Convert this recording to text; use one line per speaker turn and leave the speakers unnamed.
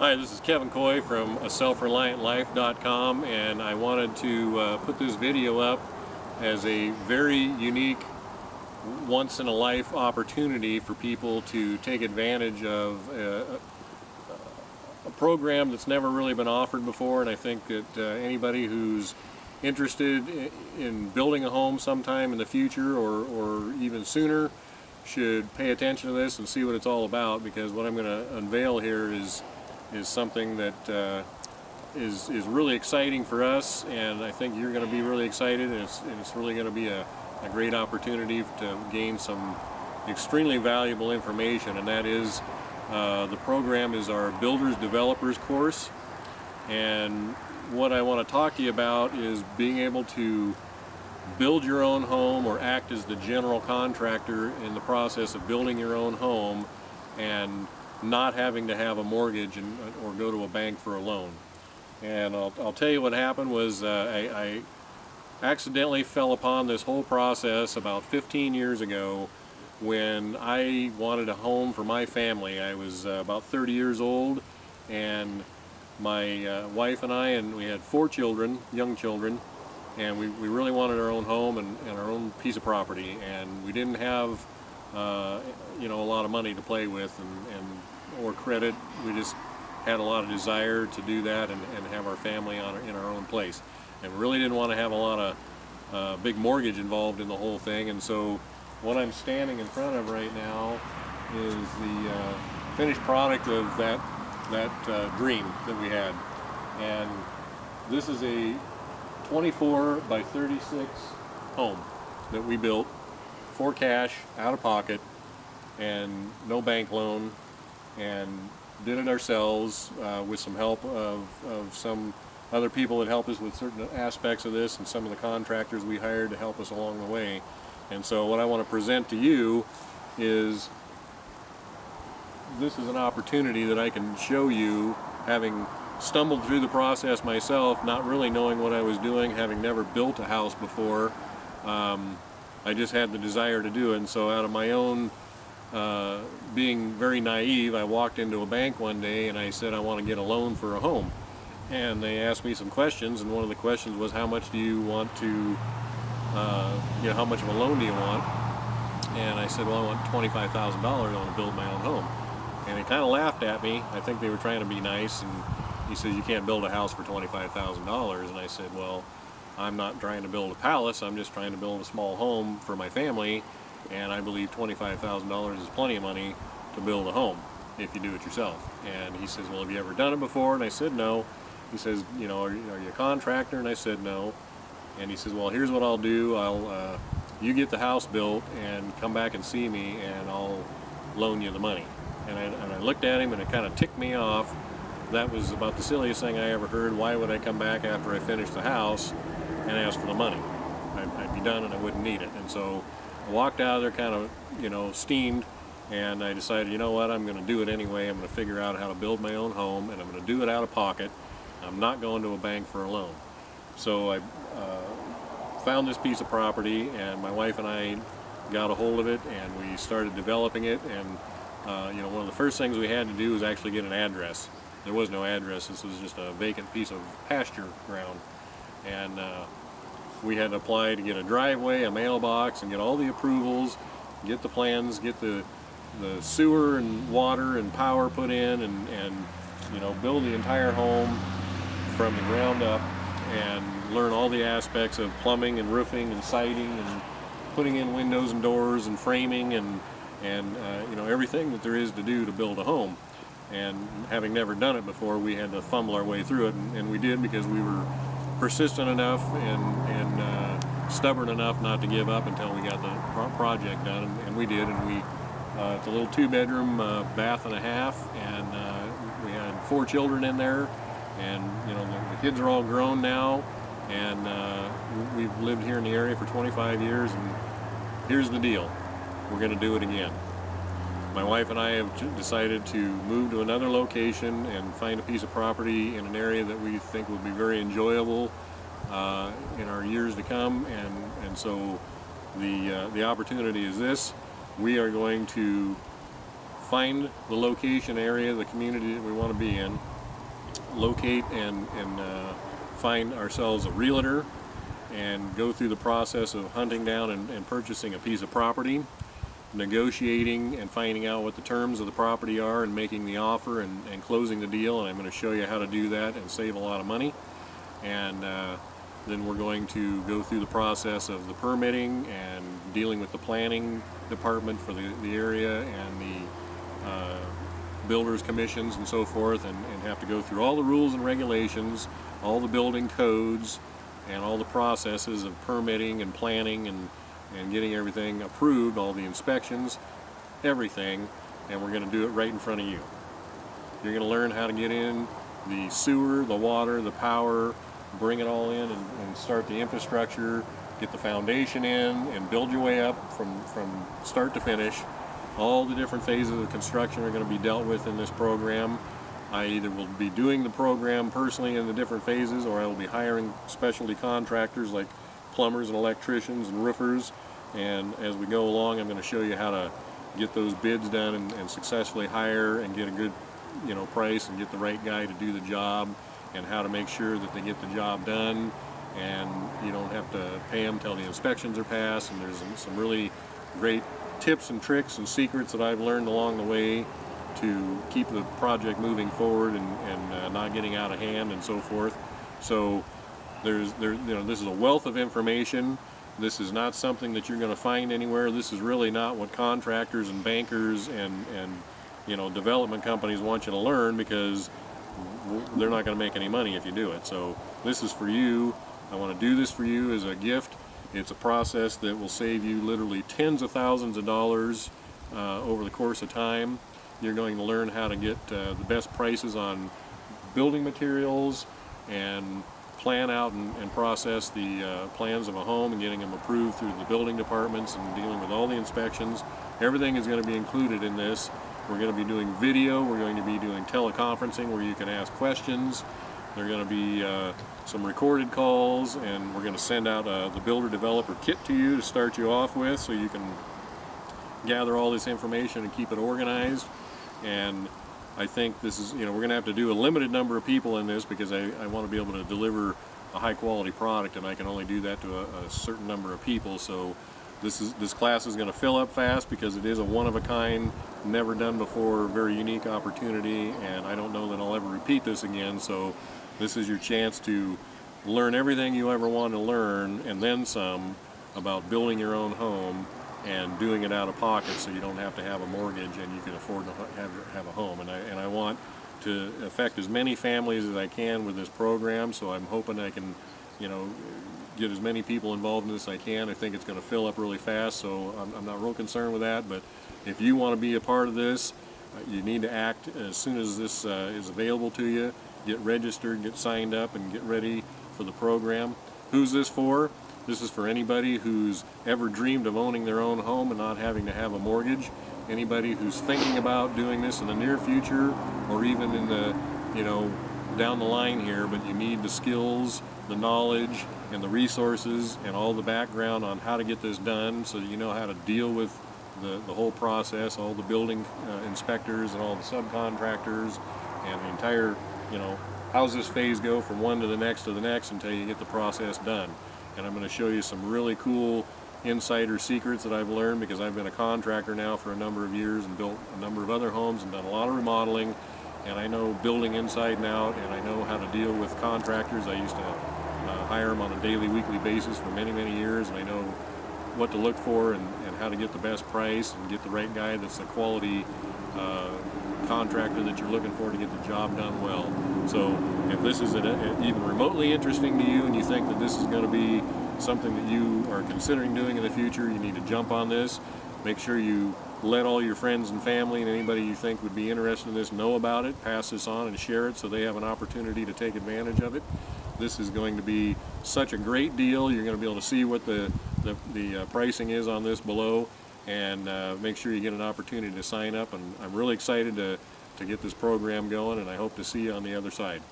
Hi, this is Kevin Coy from aselfreliantlife.com, and I wanted to put this video up as a very unique, once-in-a-life opportunity for people to take advantage of a program that's never really been offered before. And I think that anybody who's interested in building a home sometime in the future or even sooner should pay attention to this and see what it's all about, because what I'm going to unveil here is something that is really exciting for us, and I think you're going to be really excited, and it's really going to be a great opportunity to gain some extremely valuable information. And that is, the program is our Builders Developers course, and what I want to talk to you about is being able to build your own home or act as the general contractor in the process of building your own home, and not having to have a mortgage or go to a bank for a loan. And I'll tell you what happened was I accidentally fell upon this whole process about 15 years ago when I wanted a home for my family. I was about 30 years old, and my wife and we had 4 children, young children, and we really wanted our own home and our own piece of property, and we didn't have you know, a lot of money to play with or credit. We just had a lot of desire to do that and have our family in our own place, and we really didn't want to have a lot of big mortgage involved in the whole thing. And so what I'm standing in front of right now is the finished product of that dream that we had. And this is a 24 by 36 home that we built for cash, out of pocket, and no bank loan, and did it ourselves with some help of some other people that helped us with certain aspects of this, and some of the contractors we hired to help us along the way. And so what I want to present to you is, this is an opportunity that I can show you, having stumbled through the process myself, not really knowing what I was doing, having never built a house before. I just had the desire to do it, and so out of my own being very naive, I walked into a bank one day and I said I want to get a loan for a home. And they asked me some questions, and one of the questions was, how much do you want to, you know, how much of a loan do you want? And I said, well, I want $25,000, I want to build my own home. And he kind of laughed at me. I think they were trying to be nice, and he said, you can't build a house for $25,000. And I said, well, I'm not trying to build a palace, I'm just trying to build a small home for my family, and I believe $25,000 is plenty of money to build a home if you do it yourself. And he says, well, have you ever done it before? And I said, no. He says, you know, are you a contractor? And I said, no. And he says, well, here's what I'll do. You get the house built and come back and see me, and I'll loan you the money. And I looked at him, and it kind of ticked me off. That was about the silliest thing I ever heard. Why would I come back after I finished the house and ask for the money? I'd be done and I wouldn't need it. And so I walked out of there kind of, you know, steamed, and I decided, you know what, I'm going to do it anyway. I'm going to figure out how to build my own home, and I'm going to do it out of pocket. I'm not going to a bank for a loan. So I found this piece of property, and my wife and I got a hold of it, and we started developing it. And you know, one of the first things we had to do was actually get an address. There was no address. This was just a vacant piece of pasture ground, and we had to apply to get a driveway, a mailbox, and get all the approvals, get the plans, get the sewer and water and power put in, and you know, build the entire home from the ground up, and learn all the aspects of plumbing and roofing and siding and putting in windows and doors and framing and you know, everything that there is to do to build a home. And having never done it before, we had to fumble our way through it, and we did, because we were persistent enough and stubborn enough not to give up until we got the project done, and we did. And we it's a little 2-bedroom bath and a half, and we had 4 children in there, and you know, the kids are all grown now, and we've lived here in the area for 25 years. And here's the deal, we're going to do it again. My wife and I have decided to move to another location and find a piece of property in an area that we think will be very enjoyable in our years to come, and so the opportunity is this. We are going to find the location area, the community that we want to be in, locate and find ourselves a realtor, and go through the process of hunting down and purchasing a piece of property, negotiating and finding out what the terms of the property are, and making the offer and closing the deal. And I'm going to show you how to do that and save a lot of money. And then we're going to go through the process of the permitting and dealing with the planning department for the area and the builders commissions and so forth, and have to go through all the rules and regulations, all the building codes, and all the processes of permitting and planning and getting everything approved, all the inspections, everything. And we're going to do it right in front of you. You're going to learn how to get in the sewer, the water, the power, bring it all in and start the infrastructure, get the foundation in, and build your way up from start to finish. All the different phases of construction are going to be dealt with in this program. I either will be doing the program personally in the different phases, or I will be hiring specialty contractors like plumbers and electricians and roofers. And as we go along, I'm going to show you how to get those bids done and successfully hire and get a good, price and get the right guy to do the job, and how to make sure that they get the job done and you don't have to pay them till the inspections are passed. And there's some really great tips and tricks and secrets that I've learned along the way to keep the project moving forward and not getting out of hand and so forth. So this is a wealth of information. This is not something that you're going to find anywhere. This is really not what contractors and bankers and development companies want you to learn, because they're not going to make any money if you do it. So this is for you. I want to do this for you as a gift. It's a process that will save you literally tens of thousands of dollars over the course of time. You're going to learn how to get the best prices on building materials, and plan out and process the plans of a home and getting them approved through the building departments and dealing with all the inspections. Everything is going to be included in this. We're going to be doing video. We're going to be doing teleconferencing where you can ask questions. There are going to be some recorded calls, and we're going to send out the builder developer kit to you to start you off with, so you can gather all this information and keep it organized. And I think this is, we're going to have to do a limited number of people in this, because I want to be able to deliver a high quality product, and I can only do that to a certain number of people. So this class is going to fill up fast, because it is a one-of-a-kind, never done before, very unique opportunity, and I don't know that I'll ever repeat this again. So this is your chance to learn everything you ever want to learn, and then some, about building your own home and doing it out of pocket, so you don't have to have a mortgage and you can afford to have a home. And I want to affect as many families as I can with this program, so I'm hoping I can, get as many people involved in this as I can. I think it's going to fill up really fast, so I'm not real concerned with that. But if you want to be a part of this, you need to act as soon as this is available to you. Get registered, get signed up, and get ready for the program. Who's this for? This is for anybody who's ever dreamed of owning their own home and not having to have a mortgage. Anybody who's thinking about doing this in the near future, or even in the, down the line here, but you need the skills, the knowledge, and the resources, and all the background on how to get this done, so you know how to deal with the whole process, all the building inspectors and all the subcontractors, and the entire, how's this phase go from one to the next until you get the process done. And I'm going to show you some really cool insider secrets that I've learned, because I've been a contractor now for a number of years and built a number of other homes and done a lot of remodeling, and I know building inside and out, and I know how to deal with contractors. I used to hire them on a daily, weekly basis for many, many years, and I know what to look for and how to get the best price and get the right guy that's a quality contractor that you're looking for to get the job done well. So if this is even remotely interesting to you, and you think that this is going to be something that you are considering doing in the future, you need to jump on this. Make sure you let all your friends and family and anybody you think would be interested in this know about it. Pass this on and share it so they have an opportunity to take advantage of it. This is going to be such a great deal. You're going to be able to see what the pricing is on this below, and make sure you get an opportunity to sign up. And I'm really excited to get this program going, and I hope to see you on the other side.